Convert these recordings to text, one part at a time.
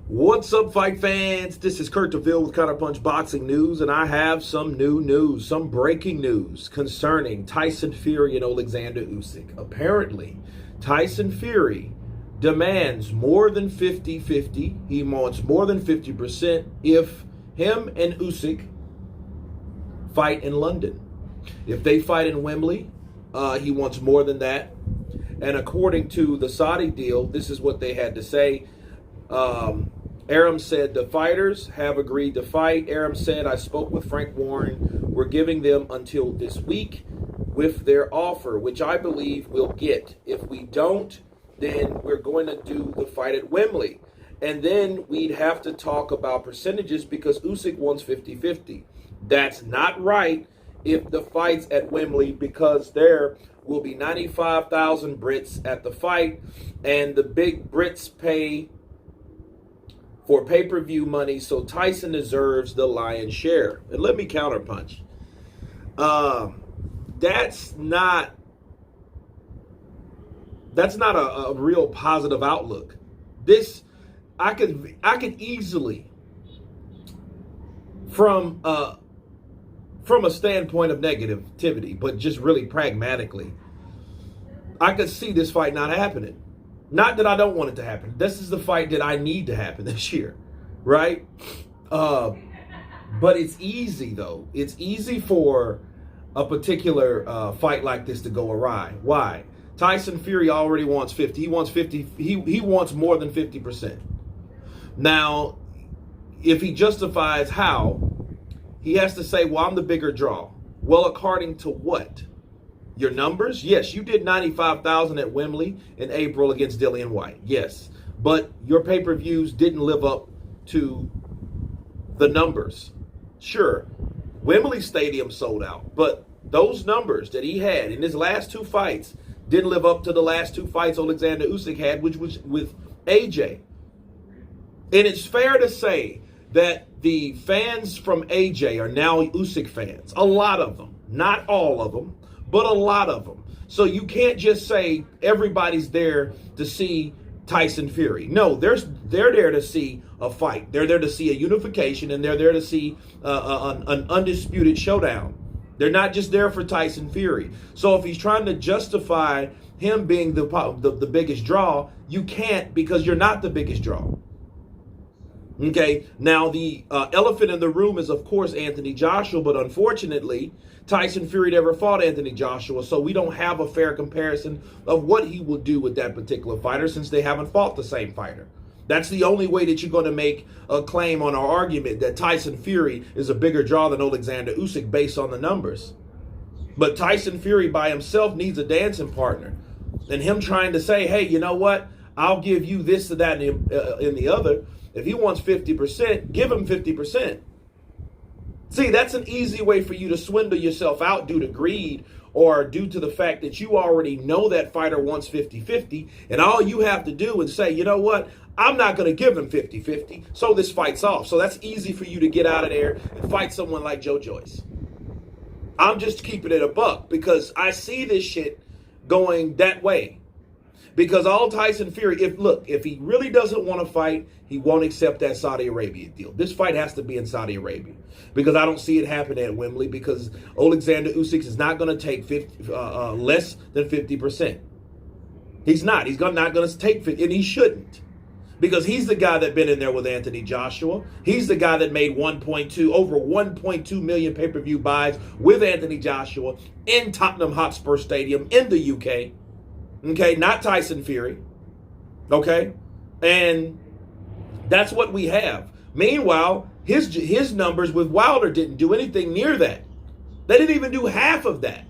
What's up, fight fans? This is Kurt DeVille with Counterpunch Boxing News, and I have some new news, some breaking news concerning Tyson Fury and Alexander Usyk. Apparently, Tyson Fury demands more than 50-50. He wants more than 50% if him and Usyk fight in London. If they fight in Wembley, he wants more than that. And according to the Saudi deal, this is what they had to say. Aram said the fighters have agreed to fight. Aram said, I spoke with Frank Warren. We're giving them until this week with their offer, which I believe we'll get. If we don't, then we're going to do the fight at Wembley. And then we'd have to talk about percentages because Usyk wants 50-50. That's not right if the fight's at Wembley, because there will be 95,000 Brits at the fight, and the big Brits pay for pay-per-view money, so Tyson deserves the lion's share. And let me counterpunch. That's not a real positive outlook. This I could easily, from a standpoint of negativity, but just really pragmatically, I could see this fight not happening. Not that I don't want it to happen. This is the fight that I need to happen this year, right? But it's easy, though. It's easy for a particular fight like this to go awry. Why? Tyson Fury already wants 50. He wants 50. He wants more than 50%. Now, if he justifies how, he has to say, well, I'm the bigger draw. Well, according to what? Your numbers? Yes, you did 95,000 at Wembley in April against Dillian Whyte. Yes, but your pay-per-views didn't live up to the numbers. Sure, Wembley Stadium sold out, but those numbers that he had in his last two fights didn't live up to the last two fights Alexander Usyk had, which was with AJ. And it's fair to say that the fans from AJ are now Usyk fans. A lot of them, not all of them, but a lot of them. So you can't just say everybody's there to see Tyson Fury. No, they're there to see a fight. They're there to see a unification, and they're there to see an undisputed showdown. They're not just there for Tyson Fury. So if he's trying to justify him being the biggest draw, you can't, because you're not the biggest draw. Okay, now the elephant in the room is, of course, Anthony Joshua, but unfortunately, Tyson Fury never fought Anthony Joshua, so we don't have a fair comparison of what he will do with that particular fighter since they haven't fought the same fighter. That's the only way that you're going to make a claim on our argument that Tyson Fury is a bigger draw than Alexander Usyk based on the numbers. But Tyson Fury by himself needs a dancing partner. And him trying to say, hey, you know what? I'll give you this or that in the other. If he wants 50%, give him 50%. See, that's an easy way for you to swindle yourself out due to greed or due to the fact that you already know that fighter wants 50-50, and all you have to do is say, you know what, I'm not going to give him 50-50, so this fight's off. So that's easy for you to get out of there and fight someone like Joe Joyce. I'm just keeping it a buck because I see this shit going that way. Because all Tyson Fury, if he really doesn't want to fight, he won't accept that Saudi Arabia deal. This fight has to be in Saudi Arabia because I don't see it happening at Wembley because Alexander Usyk is not going to take less than 50%. He's not. He's not going to take 50, and he shouldn't, because he's the guy that been in there with Anthony Joshua. He's the guy that made over 1.2 million pay-per-view buys with Anthony Joshua in Tottenham Hotspur Stadium in the UK. Okay, not Tyson Fury. Okay, and that's what we have. Meanwhile, his numbers with Wilder didn't do anything near that. They didn't even do half of that.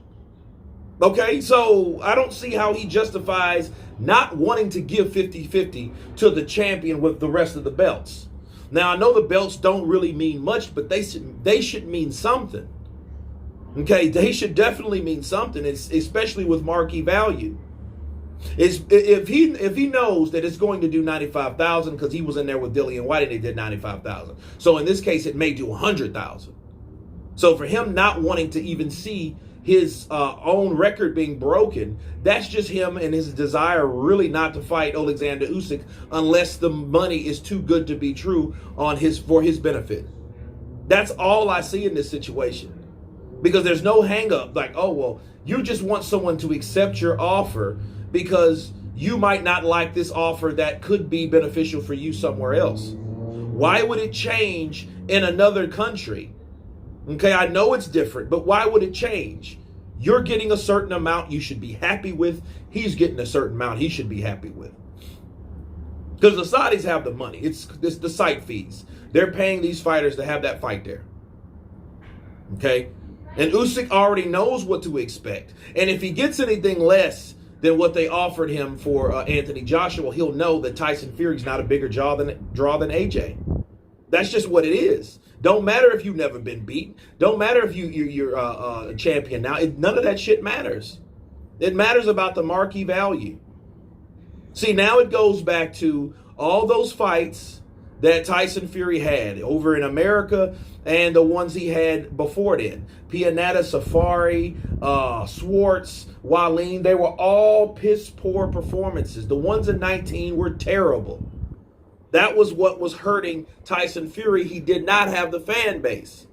Okay, so I don't see how he justifies not wanting to give 50-50 to the champion with the rest of the belts. Now, I know the belts don't really mean much, but they should mean something. Okay, they should definitely mean something, especially with marquee value. If he knows that it's going to do 95,000 because he was in there with Dillian Whyte and they did 95,000. So in this case, it may do 100,000. So for him not wanting to even see his own record being broken. That's just him and his desire really not to fight Alexander Usyk unless the money is too good to be true for his benefit. That's all I see in this situation. Because there's no hang up like, oh, well, you just want someone to accept your offer because you might not like this offer that could be beneficial for you somewhere else. Why would it change in another country? Okay, I know it's different, but why would it change? You're getting a certain amount you should be happy with. He's getting a certain amount he should be happy with. Because the Saudis have the money. It's the site fees. They're paying these fighters to have that fight there. Okay? And Usyk already knows what to expect. And if he gets anything less than what they offered him for Anthony Joshua, he'll know that Tyson Fury's not a bigger draw than AJ. That's just what it is. Don't matter if you've never been beat. Don't matter if you're a champion now. None of that shit matters. It matters about the marquee value. See, now it goes back to all those fights that Tyson Fury had over in America and the ones he had before then. Pianeta, Safari, Swartz, Wallin, they were all piss poor performances. The ones in 19 were terrible. That was what was hurting Tyson Fury. He did not have the fan base.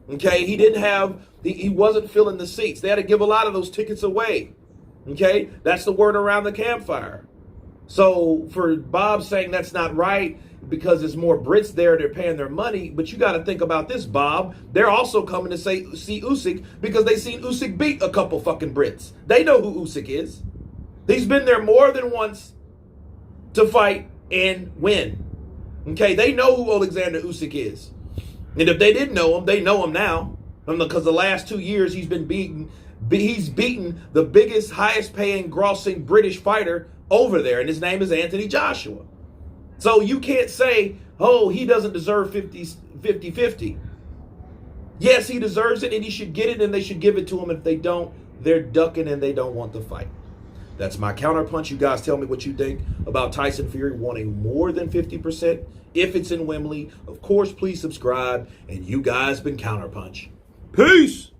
Okay, he wasn't filling the seats. They had to give a lot of those tickets away. Okay, that's the word around the campfire. So for Bob saying that's not right because there's more Brits there, they're paying their money. But you got to think about this, Bob. They're also coming to see Usyk because they seen Usyk beat a couple fucking Brits. They know who Usyk is. He's been there more than once to fight and win. Okay, they know who Alexander Usyk is. And if they didn't know him, they know him now. Because the last 2 years he's beaten the biggest, highest paying, grossing British fighter over there. And his name is Anthony Joshua. So you can't say, oh, he doesn't deserve 50-50. Yes, he deserves it and he should get it and they should give it to him. If they don't, they're ducking and they don't want to fight. That's my counterpunch. You guys tell me what you think about Tyson Fury wanting more than 50% if it's in Wembley. Of course, please subscribe. And you guys been Counterpunch. Peace!